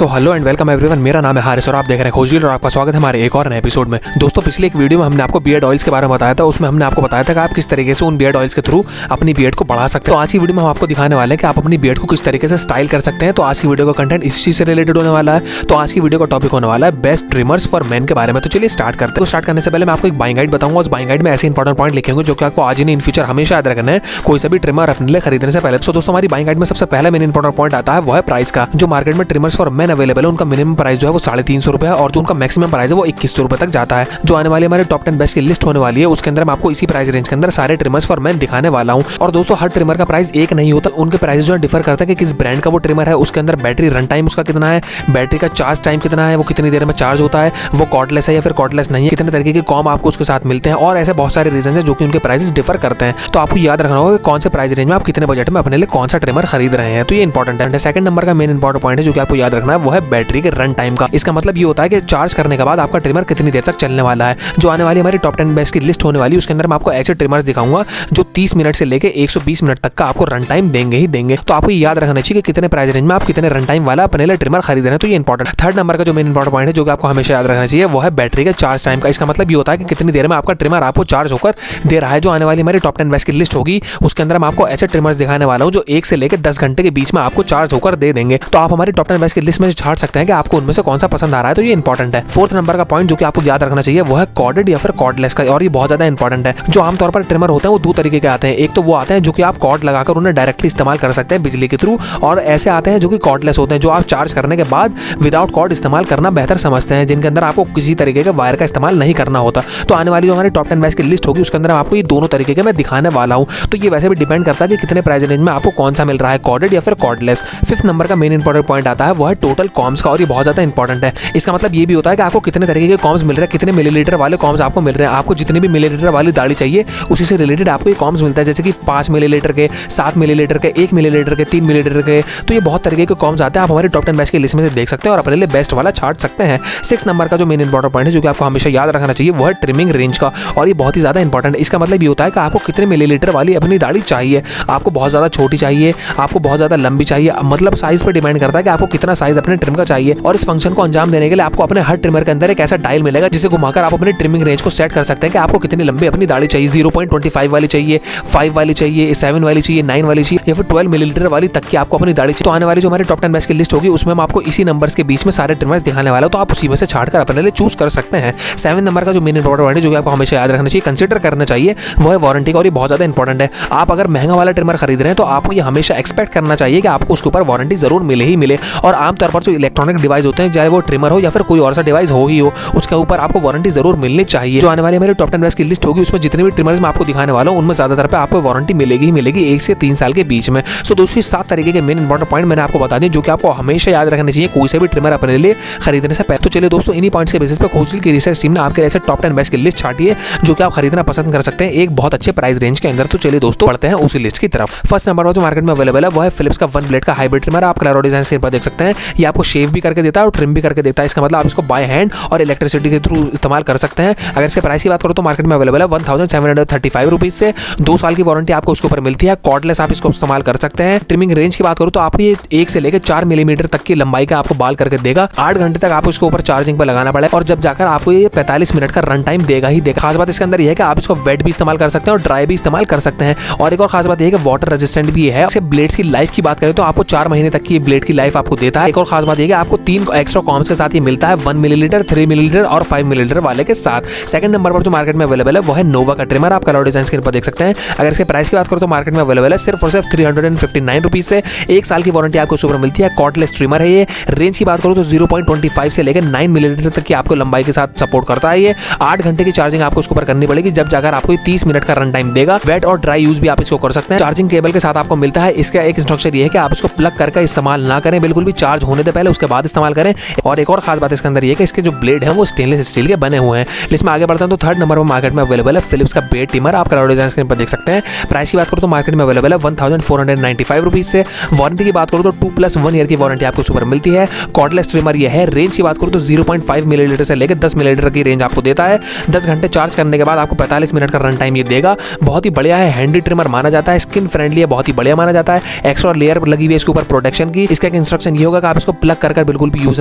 So hello and welcome everyone, मेरा नाम है हारिस और आप देख रहे हैं खोजडील और आपका स्वागत है हमारे एक और नए एपिसोड में। दोस्तों, पिछले एक वीडियो में हमने आपको बियर्ड ऑयल्स के बारे में बताया था। उसमें हमने आपको बताया था कि आप किस तरीके से उन बियर्ड ऑयल्स के थ्रू अपनी बियर्ड को बढ़ा सकते हैं। तो आज की वीडियो में हम आपको दिखाने वाले हैं कि आप अपनी बियर्ड को किस तरीके से स्टाइल कर सकते हैं। तो आज की वीडियो का कंटेंट इसी चीज से रिलेटेड होने वाला है। तो आज की वीडियो का टॉपिक होने वाला है बेस्ट ट्रिमर्स फॉर मेन के बारे में। तो चलिए स्टार्ट करते हैं। तो स्टार्ट करने से पहले मैं आपको एक बाइंग गाइड बताऊंगा। उस बाइंग गाइड में ऐसे इंपॉर्टेंट पॉइंट लिखे होंगे जो कि आपको आज ही नहीं इन फ्यूचर हमेशा याद रखना है कोई सा भी ट्रिमर अपने लिए खरीदने से पहले। तो दोस्तों, हमारी बाइंग गाइड में सबसे पहला मेन इंपॉर्टेंट पॉइंट आता है वो है प्राइस का। जो मार्केट में ट्रिमर्स फॉर मेन अवेलेबल है उनका मिनिमम प्राइस जो है वो 350 रुपए है और जो उनका मैक्सिमम प्राइस है वो 2100 रुपए तक जाता है। जो आने वाली हमारे टॉप 10 बेस्ट की लिस्ट होने वाली है उसके अंदर मैं आपको इसी प्राइस रेंज के अंदर सारे ट्रिमर्स फॉर मेन दिखाने वाला हूं। और दोस्तों, हर ट्रिमर का प्राइस एक नहीं होता, उनके प्राइस जो है डिफर करते हैं कि किस ब्रांड का वो ट्रिमर है, उसके अंदर बैटरी रन टाइम उसका कितना है, बैटरी का चार्ज टाइम कितना है, वो कितनी देर में चार्ज होता है, वो कॉर्डलेस है या फिर कॉर्डलेस नहीं है, कितने तरीके के कॉम आपको उसके साथ मिलते हैं और ऐसे बहुत सारे रीजन है जो कि उनके प्राइसेस डिफर करते हैं। तो आपको याद रखना होगा कि कौन से प्राइस रेंज में आप कितने बजट में अपने लिए कौन सा ट्रिमर खरीद रहे हैं। तो ये इंपॉर्टेंट है। सेकंड नंबर का मेन इंपॉर्टेंट पॉइंट है जो कि आपको याद रखना है वो है बैटरी के रन टाइम का। इसका मतलब ये होता है कि चार्ज करने के बाद आपका ट्रिमर कितनी देर तक चलने वाला है। जो आने वाली हमारी टॉप 10 बेस्ट की लिस्ट होने वाली है उसके अंदर मैं आपको ऐसे ट्रिमर्स दिखाऊंगा जो 30 मिनट से लेके 120 मिनट तक का आपको रन टाइम देंगे ही देंगे। तो आपको याद रखना चाहिए कि कितने प्राइस रेंज में आप कितने रन टाइम वाला अपने लिए ट्रिमर खरीद रहे हैं। तो ये इंपॉर्टेंट। थर्ड नंबर का जो मेन इंपॉर्टेंट पॉइंट है जो कि आपको हमेशा याद रखना चाहिए वो है बैटरी के चार्ज टाइम का। इसका मतलब ये होता है कि कितनी देर में आपका ट्रिमर आपको चार्ज होकर दे रहा है। जो आने वाली हमारी टॉप 10 बेस्ट की लिस्ट होगी उसके अंदर मैं आपको ऐसे ट्रिमर्स दिखाने वाला हूं जो 1 से लेकर 10 घंटे के बीच में आपको चार्ज होकर दे देंगे। तो आप हमारी टॉप 10 बेस्ट की लिस्ट में छाट सकते हैं कि आपको उनमें से कौन सा पसंद आ रहा है। तो ये इंपॉर्टेंट है। फोर्थ नंबर का पॉइंट जो कि आपको याद रखना चाहिए वो है कॉर्डेड या फिर कॉर्डलेस का, और ये बहुत ज्यादा इंपॉर्टेंट है। जो आमतौर पर ट्रिमर होते हैं वो दो तरीके के आते हैं। एक तो वो आते हैं जो कि आप कॉर्ड लगाकर उन्हें डायरेक्टली इस्तेमाल कर सकते हैं बिजली के थ्रू, और ऐसे आते हैं जो कि कॉर्डलेस होते हैं जो आप चार्ज करने के बाद विदाउट कॉर्ड इस्तेमाल करना बेहतर समझते हैं, जिनके अंदर आपको किसी तरीके के वायर का इस्तेमाल नहीं करना होता। तो आने वाली जो हमारी टॉप 10 बेस्ट की लिस्ट होगी उसके अंदर आपको ये दोनों तरीके के मैं दिखाने वाला हूं। तो ये वैसे भी डिपेंड करता है कि कितने प्राइस रेंज में आपको कौन सा मिल रहा है, कॉर्डेड या फिर कॉर्डलेस। फिफ्थ नंबर का मेन इंपॉर्टेंट पॉइंट आता है वो है टोटल कॉम्स का, और ये बहुत ज्यादा इंपॉर्टेंट है। इसका मतलब ये भी होता है कि आपको कितने तरीके के कॉम्स मिल रहे हैं, कितने मिलीलीटर वाले कॉम्स आपको मिल रहे हैं। आपको जितने भी मिलीलीटर वाली दाढ़ी चाहिए उसी से रिलेटेड आपको ये कॉम्स मिलता है, जैसे कि 5 मिलीलीटर के, 7 मिलीलीटर के, 1 मिलीलीटर के, 3 मिलीलीटर के। तो ये बहुत तरीके के कॉम्स आते हैं। आप हमारे टॉप 10 बेस्ट की लिस्ट में से देख सकते हैं और अपने लिए बेस्ट वाला छाट सकते हैं। 6 नंबर का जो मेन इंपॉर्टेंट पॉइंट है जो कि आपको हमेशा याद रखना चाहिए वो है ट्रिमिंग रेंज का, और ये बहुत ही ज्यादा इंपॉर्टेंट है। इसका मतलब ये होता है कि आपको कितने मिलीलीटर वाली अपनी दाढ़ी चाहिए। आपको बहुत ज्यादा छोटी चाहिए, आपको बहुत ज्यादा लंबी चाहिए, मतलब साइज पर डिपेंड करता है कि आपको कितना साइज अपने ट्रिम का चाहिए। और इस फंक्शन को अंजाम देने के लिए आपको अपने हर ट्रिमर के अंदर एक ऐसा डायल मिलेगा जिसे घुमाकर आप अपनी ट्रिमिंग रेंज को सेट कर सकते हैं कि आपको कितनी लंबी अपनी दाढ़ी चाहिए। 0.25 वाली चाहिए, 5 वाली चाहिए, 7 वाली चाहिए, 9 वाली चाहिए या फिर 12 मिलीलीटर वाली तक की आपको अपनी दाढ़ी चाहिए। तो आने वाली जो हमारी टॉप 10 बेस्ट की लिस्ट होगी उसमें हम आपको इसी नंबर्स के बीच में सारे ट्रिमर्स दिखाने वाला हूं, तो आप उसी में से छाट कर अपने लिए चूज कर सकते हैं। 7 नंबर का जो मेन इंपॉर्टेंट पॉइंट है जो कि आपको हमेशा याद रखना चाहिए, कंसीडर करना चाहिए, वो है वारंटी का, और ये बहुत ज्यादा इंपॉर्टेंट है। आप अगर महंगा वाला ट्रिमर खरीद रहे हैं तो आपको ये हमेशा एक्सपेक्ट करना चाहिए कि आपको उसके ऊपर वारंटी जरूर मिले ही मिले। और आमतौर पर जो इलेक्ट्रॉनिक डिवाइस होते हैं, चाहे वो ट्रिमर हो या फिर कोई और सा डिवाइस हो ही हो, उसके ऊपर आपको वारंटी जरूर मिलनी चाहिए। जो आने वाली मेरे टॉप 10 बेस्ट की लिस्ट होगी उसमें जितने भी ट्रिमर्स मैं आपको दिखाने वाला हूं उनमें ज्यादातर पे आपको वारंटी मिलेगी ही मिलेगी 1 से 3 साल के बीच में। सो दोस्तों, 7 तरीके के मेन इंपॉर्टेंट पॉइंट मैंने आपको बता दिए जो कि आपको हमेशा याद रखने चाहिए कोई से भी ट्रिमर अपने लिए खरीदने से पहले। तो चलिए दोस्तों, इन्हीं पॉइंट्स के बेसिस पे खोजडील की रिसर्च टीम ने आपके ऐसे टॉप 10 बेस्ट की लिस्ट छाटी है जो कि आप खरीदना पसंद कर सकते हैं एक बहुत अच्छे प्राइस रेंज के अंदर। तो चलिए दोस्तों, बढ़ते हैं उसी लिस्ट की तरफ। फर्स्ट नंबर पर जो मार्केट में अवेलेबल है वो है फिलिप्स का 1 ब्लेड का हाइब्रिड ट्रिमर। आप क्लैरो डिजाइन स्क्रीन पर देख सकते हैं। ये आपको शेव भी करके देता है और ट्रिम भी करके देता है। इसका मतलब आप इसको बाय हैंड और इलेक्ट्रिसिटी के थ्रू इस्तेमाल कर सकते हैं। अगर इसके प्राइस की बात करो तो मार्केट में अवेलेबल है 1735 रुपीज से। 2 साल की वारंटी आपको उसके ऊपर मिलती है। कॉर्डलेस आप इसको इस्तेमाल कर सकते हैं। ट्रिमिंग रेंज की बात करो तो आपको ये 1 से लेकर 4 मिलीमीटर तक की लंबाई का आपको बाल करके देगा। 8 घंटे तक आपको इसके ऊपर चार्जिंग पर लगाना पड़ेगा और जब जाकर आपको ये 45 मिनट का रन टाइम देगा ही देगा। खास बात इसके अंदर यह है कि आप इसको वेट भी इस्तेमाल कर सकते हैं और ड्राई भी इस्तेमाल कर सकते हैं। और एक और खास बात यह है कि वाटर रेजिस्टेंट भी है। इसके ब्लेड्स की लाइफ की बात करें तो आपको 4 महीने तक की ब्लेड की लाइफ आपको देता है। एक और खास बात यह है कि आपको 3 एक्स्ट्रा कॉम्स के साथ ये मिलता है, 1 मिलीलीटर, 3 मिलीलीटर और 5 मिलीलीटर वाले के साथ। सेकंड नंबर पर जो मार्केट में अवेलेबल है वो है नोवा का ट्रिमर। आप कलर डिजाइन स्क्रीन पर देख सकते हैं। अगर इसके प्राइस की बात करो तो मार्केट में अवेलेबल है सिर्फ और सिर्फ 359 रुपीज से। 1 साल की वारंटी आपको ऊपर मिलती है। कॉर्डलेस ट्रिमर है ये। रेंज की बात करो तो 0.25 से लेकर 9 मिलीलीटर तक की आपको लंबाई के साथ सपोर्ट करता है ये। 8 घंटे की चार्जिंग आपको उसके ऊपर करनी पड़ेगी जब जाकर आपको 30 मिनट का रन टाइम देगा। वेट और ड्राई यूज भी आप इसको कर सकते हैं। चार्जिंग केबल के साथ आपको मिलता है। इसका एक इंस्ट्रक्शन ये है कि आप इसको प्लग करके इस्तेमाल ना करें, बिल्कुल भी चार्ज होने से पहले उसके बाद इस्तेमाल करें। और एक और खास बात इसके अंदर ये है कि इसके जो ब्लेड है वो स्टेनलेस स्टील के बने हुए हैं। लिस्ट में आगे बढ़ते हैं तो थर्ड नंबर पर मार्केट में अवेलेबल है फिलिप्स का बेड ट्रिमर। आप कलर डिजाइन स्क्रीन पर देख सकते हैं। प्राइस की बात करो तो मार्केट में अवेलेबल है 1495 रुपीज से। वारंटी की बात करो तो 2+1 ईयर की वारंटी आपको ऊपर मिलती है। कॉर्डलेस ट्रिमर ये है। रेंज की बात करो तो 0.5 मिलीलीटर से लेकर 10 मिलीलीटर की रेंज आपको देता है। 10 घंटे चार्ज करने के बाद आपको 45 मिनट का रन टाइम ये देगा। बहुत ही बढ़िया है। हैंडी ट्रिमर माना जाता है। स्किन फ्रेंडली है, बहुत ही बढ़िया माना जाता है। एक्स्ट्रा लेयर लगी हुई है इसके ऊपर प्रोटेक्शन की। इसका एक इंस्ट्रक्शन ये होगा कि आप इसको इसको प्लग कर बिल्कुल भी यूज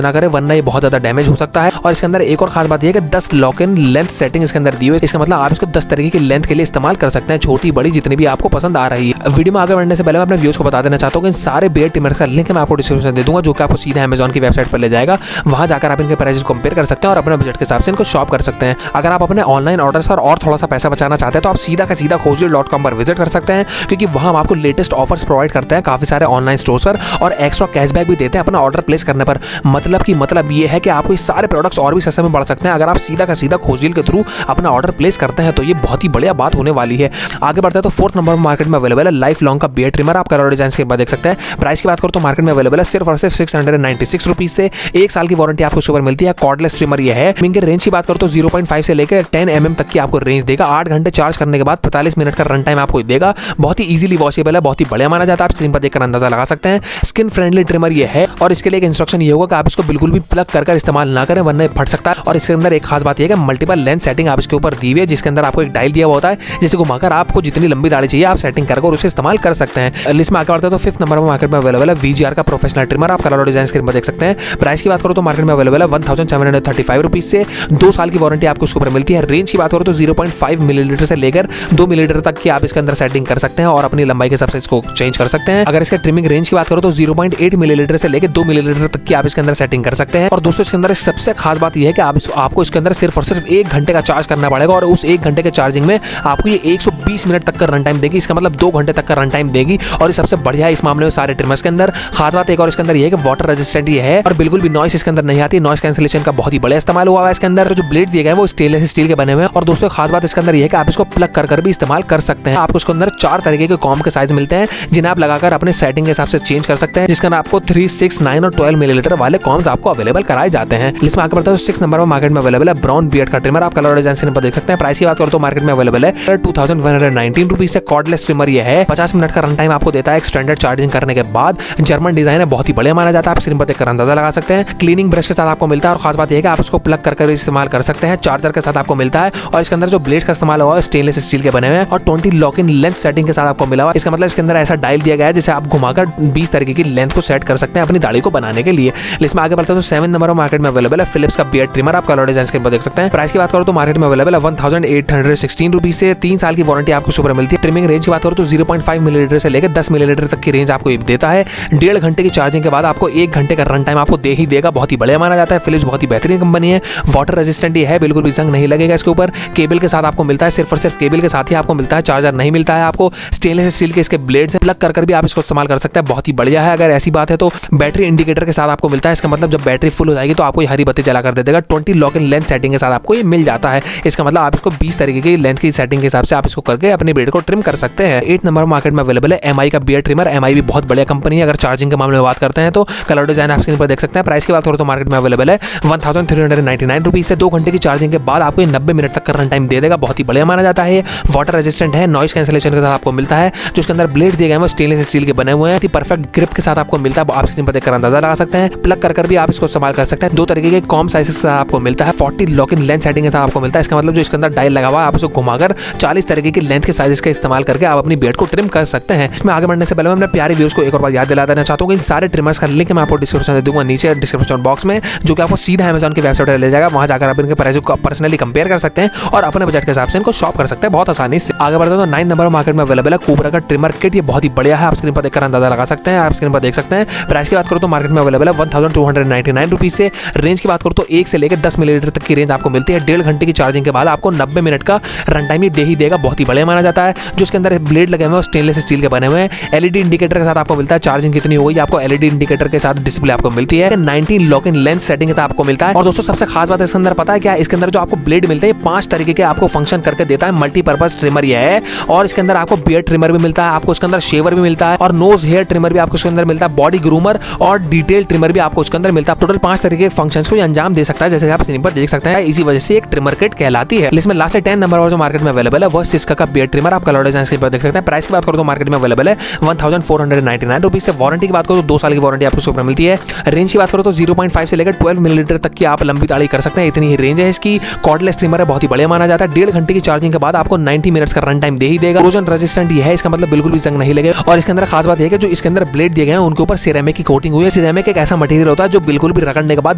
ना करें, वरना ये बहुत ज्यादा डैमेज हो सकता है। और इसके अंदर एक और खास बात यह है कि 10 लॉक इन लेंथ सेटिंग इसके अंदर दी हुई है। इसका मतलब आप इसको 10 तरीके की लेंथ के लिए इस्तेमाल कर सकते हैं, छोटी बड़ी जितनी भी आपको पसंद आ रही है। वीडियो में आगे बढ़ने से पहले मैं अपने व्यूअर्स को बता देना चाहता हूँ कि इन सारे बियर्ड ट्रिमर का लिंक मैं आपको डिस्क्रिप्शन दे दूंगा, जो कि आपको सीधा अमेजॉन की वेबसाइट पर ले जाएगा। वहां जाकर आप इनके प्राइसेस कंपेयर कर सकते हैं और अपने बजट के हिसाब से इनको शॉप कर सकते हैं। अगर आप अपने ऑनलाइन ऑर्डर्स पर और थोड़ा सा पैसा बचाना चाहते हैं तो आप सीधा का सीधा खोजली.com पर विजिट कर सकते हैं, क्योंकि वहां हम आपको लेटेस्ट ऑफर्स प्रोवाइड करते हैं काफी सारे ऑनलाइन स्टोर्स पर, और एक्स्ट्रा कैशबैक भी देते हैं अपना ऑर्डर प्लेस करने पर। मतलब ये है कि आपको ये सारे प्रोडक्ट्स और भी सस्ते में बढ़ सकते हैं अगर आप सीधा का सीधा खोजली के थ्रू अपना ऑर्डर प्लेस करते हैं, तो ये बहुत ही बढ़िया बात होने वाली है। आगे बढ़ते हैं तो 4th नंबर में मार्केट में अवेलेबल है लाइफ लॉन्ग का बियर्ड ट्रिमर। आप कलर डिजाइन के बाद देख सकते हैं। प्राइस की बात करो तो मार्केट में अवेलेबल है सिर्फ और सिर्फ 696 रुपीज से। 1 साल की वारंटी आपको इसके ऊपर मिलती है। कॉर्डलेस ट्रिमर ये है। इनके रेंज की बात करो तो 0.5 से लेकर 10 mm तक की आपको रेंज देगा। 8 घंटे चार्ज करने के बाद 45 मिनट का रन टाइम आपको देगा। बहुत ही इजीली वॉशेबल है, बहुत ही बढ़िया माना जाता है। आप स्क्रीन पर देखकर अंदाजा लगा सकते हैं। स्किन फ्रेंडली ट्रिमर ये है, और इसके लिए एक इंस्ट्रक्शन ये होगा कि आप इसको बिल्कुल भी प्लग कर इस्तेमाल ना करें, वरना फट सकता है। और इसके अंदर एक खास बात यह है कि मल्टीपल लेंथ सेटिंग आप इसके ऊपर दी हुई है, जिसके अंदर आपको एक डायल दिया हुआ होता है, जिसे घुमाकर आपको जितनी लंबी दाढ़ी चाहिए आप सेटिंग करके और उसे इस्तेमाल कर सकते हैं। लिस्ट में आगे बढ़ते हैं तो 5th नंबर में मार्केट में अवेलेबल है VGR का प्रोफेशनल ट्रिमर। आप कलर डिजाइन स्क्रीन पर देख सकते हैं। प्राइस की बात करो तो मार्केट में अवेलेबल है 1735 रुपीज से। 2 साल की वारंटी आपको इसके ऊपर मिलती है। रेंज की बात करो तो 0.5 मिलीलीटर से लेकर 2 मिलीलीटर तक की आप इसके अंदर सेटिंग कर सकते हैं और अपनी लंबाई के हिसाब से इसको चेंज कर सकते हैं। अगर इसके ट्रिमिंग रेंज की बात करो तो 0.8 मिलीलीटर से लेकर 2 मिलीलीटर तक की आप इसके अंदर सेटिंग कर सकते हैं। और दोस्तों इसके अंदर सबसे खास बात यह है कि आपको इसके अंदर सिर्फ और सिर्फ 1 घंटे का चार्ज करना पड़ेगा, और उस 1 घंटे के चार्जिंग में आपको ये 120 मिनट तक का रन टाइम देगी। इसका मतलब 2 घंटे तक का रन टाइम देगी, और ये सबसे बढ़िया है इस मामले में सारे ट्रिमर्स के अंदर। खास बात एक और इसके अंदर ये है कि वाटर रेजिस्टेंट ये है, और बिल्कुल भी नॉइस इसके अंदर नहीं आती। नॉइस कैंसिलेशन का बहुत ही बड़ा इस्तेमाल हुआ है इसके अंदर। जो ब्लेड्स दिए गए हैं वो स्टेनलेस स्टील के बने हुए हैं। और दोस्तों खास बात इसके अंदर ये है कि आप इसको प्लग कर भी इस्तेमाल कर सकते हैं। आपको इसके अंदर 4 तरीके के कॉम के साइज मिलते हैं, जिन्हें आप लगाकर अपने सेटिंग के हिसाब से चेंज कर सकते हैं, जिसके अंदर आपको 3, 6, 9 और 12 मिलीलीटर वाले कॉम्स आपको अवेलेबल कराए जाते हैं। इसमें आगे बढ़ता है 6 नंबर में मार्केट में अवेलेबल है ब्राउन बियर्ड का ट्रिमर। आप कलर डिजाइन पर देख सकते हैं। प्राइस की बात करो तो मार्केट में अवेलेबल है 2119 रुपीज से। कॉर्डलेस ट्रिमर ये है। 50 मिनट का रन टाइम आपको देता है स्टैंडर्ड चार्जिंग करने के बाद। जर्मन डिजाइन है, बहुत ही बढ़िया माना जाता है। आप स्क्रीन पर देखकर अंदाजा लगा सकते हैं। क्लीनिंग ब्रश के साथ आपको मिलता है, और खास बात यह है कि आप इसको प्लग कर इस्तेमाल कर सकते हैं। चार्जर के साथ आपको मिलता है, और इसके अंदर जो ब्लेड का इस्तेमाल हुआ है स्टेनलेस स्टील के बने हुए हैं, और 20 लॉक इन लेंथ सेटिंग के साथ आपको मिला हुआ है। इसका मतलब इसके अंदर ऐसा डायल दिया गया है जिसे आप घुमाकर 20 तरीके की लेंथ को सेट कर सकते हैं अपनी दाढ़ी को बनाने के लिए। इसमें आगे बढ़ते हैं तो 7 नंबर मार्केट में अवेलेबल है फिलिप्स का बियर्ड ट्रिमर। आप कलर डिजाइन स्क्रीन पर देख सकते हैं। प्राइस की बात करो तो मार्केट में अवेलेबल है 1816 रुपीज से। 3 साल की वारंटी आपको ऊपर मिलती है। ट्रिमिंग रेंज की बात करो तो 0.5 मिलीलीटर से लेकर 10 मिलीलीटर तक की रेंज आपको देता है। 1.5 घंटे की चार्जिंग के बाद आपको 1 घंटे का रन टाइम आपको दे ही देगा। बहुत ही बढ़िया माना जाता है। फिलिप्स बहुत ही बेहतरीन कंपनी है। वाटर रेजिस्टेंट ये है, बिल्कुल भी जंग नहीं लगेगा इसके ऊपर। केबल के साथ आपको मिलता है, सिर्फ और सिर्फ केबल के साथ ही आपको मिलता है, चार्जर नहीं मिलता है आपको। स्टेनलेस स्टील के इसके ब्लेड से प्लग कर भी आप इसको इस्तेमाल कर सकते हैं। बहुत ही बढ़िया है। अगर ऐसी बात है तो बैटरी इंडिकेटर के साथ आपको मिलता है। इसका मतलब जब बैटरी फुल हो जाएगी तो आपको ये हरी बत्ती जला कर दे देगा। 20 लॉक इन लेंथ सेटिंग के साथ आपको ये मिल जाता है। इसका मतलब आप इसको 20 तरीके की लेंथ की सेटिंग के हिसाब से आप इसको करके अपने बियर्ड को ट्रिम कर सकते हैं। 8 नंबर मार्केट में अवेलेबल है MI का बियर्ड ट्रिमर। MI भी बहुत बढ़िया कंपनी है। अगर चार्जिंग के मामले में बात करते हैं तो कलर डिजाइन आप स्क्रीन पर देख सकते हैं। प्राइस की बात करो तो मार्केट में अवेलेबल है 1399 रुपीज से। 2 घंटे की चार्जिंग के बाद आपको 90 मिनट तक का रन टाइम दे देगा। बहुत ही बढ़िया माना जाता है। वाटर रेजिस्टेंट है, नॉइस कैंसिलेशन के साथ आपको मिलता है। जो इसके अंदर ब्लेड दिए गए हैं वो स्टेनलेस स्टील के बने हुए हैं। परफेक्ट ग्रिप के साथ आपको मिलता है। आप स्क्रीन पर देखकर अंदाजा लगा सकते हैं। प्लग कर भी आप इसको इस्तेमाल कर सकते हैं। 2 तरीके के कॉम साइजेस के साथ आपको मिलता है। 40 लॉक इन लेंथ सेटिंग के साथ आपको मिलता है। इसका मतलब जो इसके अंदर डायल लगा हुआ है आप उसको घुमाकर 40 तरीके की लेंथ के साइजेस का इस्तेमाल करके आप अपनी बियर्ड को ट्रिम कर सकते हैं। इसमें आगे बढ़ने से पहले मैं अपने प्यारे व्यूअर्स को एक और बार याद दिला देना चाहता हूं कि इन सारे ट्रिमर्स का लिंक मैं आपको डिस्क्रिप्शन दे दूंगा नीचे डिस्क्रिप्शन बॉक्स में, जो कि आपको सीधा अमेजॉन की वेबसाइट पर ले जाएगा। वहां जाकर आप इनके प्राइस को पर्सनली कंपेयर कर सकते हैं और अपने बजट के हिसाब से इनको शॉप कर सकते हैं बहुत आसानी से। आगे बढ़ते हैं तो 9 नंबर मार्केट में अवेलेबल है कोबरा का ट्रिमर किट। ये बहुत ही बढ़िया है। आप स्क्रीन पर देखकर अंदाजा लगा सकते हैं। आप स्क्रीन पर देख सकते हैं। प्राइस की बात करो तो मार्केट में अवेलेबल है 1299 रुपीज से। रेंज की बात करो तो 1 से लेकर 10 मिलीलीटर तक की रेंज आपको मिलती है। 1.5 घंटे की चार्जिंग के बाद आपको 90 मिनट का रन टाइम ये दे ही देगा। बहुत ही बढ़िया माना जाता है। जो इसके अंदर ब्लेड लगे हुए हैं स्टेनलेस स्टील के बने हुए हैं। LED इंडिकेटर के साथ आपको मिलता है। चार्जिंग कितनी हो गई आपको LED इंडिकेटर के साथ डिस्प्ले आपको मिलती है। 19 लॉक इन लेंथ सेटिंग के साथ आपको मिलता है। और दोस्तों सबसे खास बात इसके अंदर पता है क्या? इसके अंदर जो आपको ब्लेड मिलता है 5 तरीके के आपको फंक्शन करके देता है। मल्टीपर्पज ट्रिमर ये है। और इसके अंदर आपको बियर्ड ट्रिमर भी मिलता है, आपको इसके अंदर शेवर भी मिलता है, और नोज हेयर ट्रिमर भी आपको इसके अंदर मिलता है, बॉडी ग्रूमर और डिटेल ट्रिमर भी आपको इसके अंदर मिलता है। टोटल 5 तरीके के फंक्शंस को अंजाम दे सकता है, जैसे आप स्क्रीन पर देख सकते हैं। इसी वजह से एक ट्रिमर किट कहलाती है। इसमें लास्ट 10 नंबर और जो मार्केट में अवेलेबल है वो सिस्का का बियर्ड ट्रिमर। आप कलर डिजाइन पर देख सकते हैं। प्राइस की बात करो तो मार्केट में अवेलेबल है 1499 रुपीज से। वारंटी की बात करो तो 2 साल की वारंटी आपको इसके ऊपर मिलती है। रेंज की बात करो तो 0.5 से लेकर 12 मिलीलीटर तक की आप लंबी दाढ़ी कर सकते हैं। इतनी ही रेंज है इसकी। कॉर्डलेस ट्रिमर है, बहुत ही बढ़िया माना जाता है। 1.5 घंटे की चार्जिंग के बाद आपको 90 मिनट्स का रन टाइम दे ही देगा। कोरोजन रेजिस्टेंट ये है, इसका मतलब बिल्कुल भी जंग नहीं लगेगा। और इसके अंदर खास बात यह है कि जो इसके अंदर ब्लेड दिए गए हैं उनके ऊपर सिरेमिक की कोटिंग हुई है। सिरेमिक एक ऐसा मटेरियल होता है जो बिल्कुल भी रगड़ने के बाद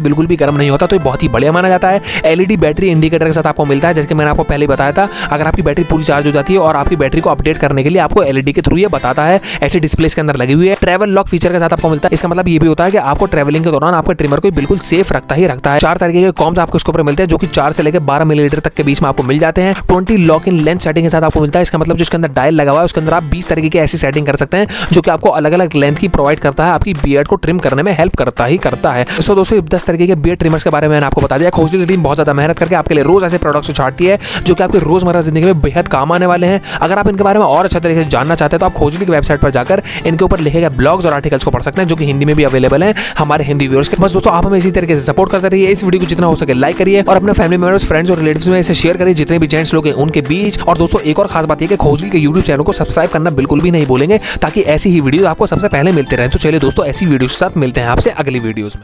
बिल्कुल भी गर्म नहीं होता, तो ये बहुत ही बढ़िया माना जाता है। एलईडी बैटरी इंडिकेटर के साथ आपको मिलता है, जैसे कि मैंने आपको पहले बताया था। अगर आपकी बैटरी पूरी चार्ज हो जाती है और आपकी बैटरी को अपडेट करने के लिए आपको एलईडी के थ्रू ये बताता है, ऐसे डिस्प्ले के अंदर लगी हुई है। ट्रैवल लॉक फीचर के साथ आपको मिलता है। इसका मतलब ये भी होता है कि आपको ट्रैवलिंग के दौरान आपके ट्रिमर को बिल्कुल सेफ रखता ही रखता है। 4 तरीके के कॉम्स आपको इसके ऊपर मिलते हैं, जो कि 4 से लेकर 12 मिलीमीटर तक के बीच में आपको मिल जाते हैं। 20 लॉक इन लेंथ सेटिंग के साथ आपको मिलता है। इसका मतलब जो इसके अंदर डायल लगा हुआ है उसके अंदर आप 20 तरीके की ऐसी सेटिंग कर सकते हैं जो कि आपको अलग अलग लेंथ की प्रोवाइड करता है, आपकी बियर्ड को ट्रिम करने में हेल्प करता है। सो दोस्तों 10 तरीके के बियर्ड ट्रिमर्स के बारे में मैंने आपको बता दिया। खोजली की टीम बहुत ज्यादा मेहनत करके आपके लिए रोज ऐसे प्रोडक्ट्स छाटती है जो कि आपके रोजमर्रा जिंदगी में बेहद काम आने वाले हैं। अगर आप इनके बारे में और अच्छे तरीके से जानना चाहते हैं तो आप खोजली की वेबसाइट पर जाकर इनके ऊपर लिखे गए ब्लॉग्स और आर्टिकल्स को पढ़ सकते हैं, जो कि हिंदी में भी अवेलेबल हैं हमारे हिंदी व्यूअर्स के। बस दोस्तों आप हमें इसी तरीके से सपोर्ट करते रहिए। इस वीडियो को जितना हो सके लाइक करिए और अपने फैमिली मेंबर्स, फ्रेंड्स और रिलेटिव्स में इसे शेयर करिए, जितने भी जेंट्स लोग हैं उनके बीच। और दोस्तों एक और खास बात यह कि खोजली के यूट्यूब चैनल को सब्सक्राइब करना बिल्कुल भी नहीं भूलेंगे, ताकि ऐसी ही वीडियो आपको सबसे पहले मिलते रहे। तो चलिए दोस्तों ऐसी वीडियो के साथ मिलते हैं आपसे अगली वीडियोस में।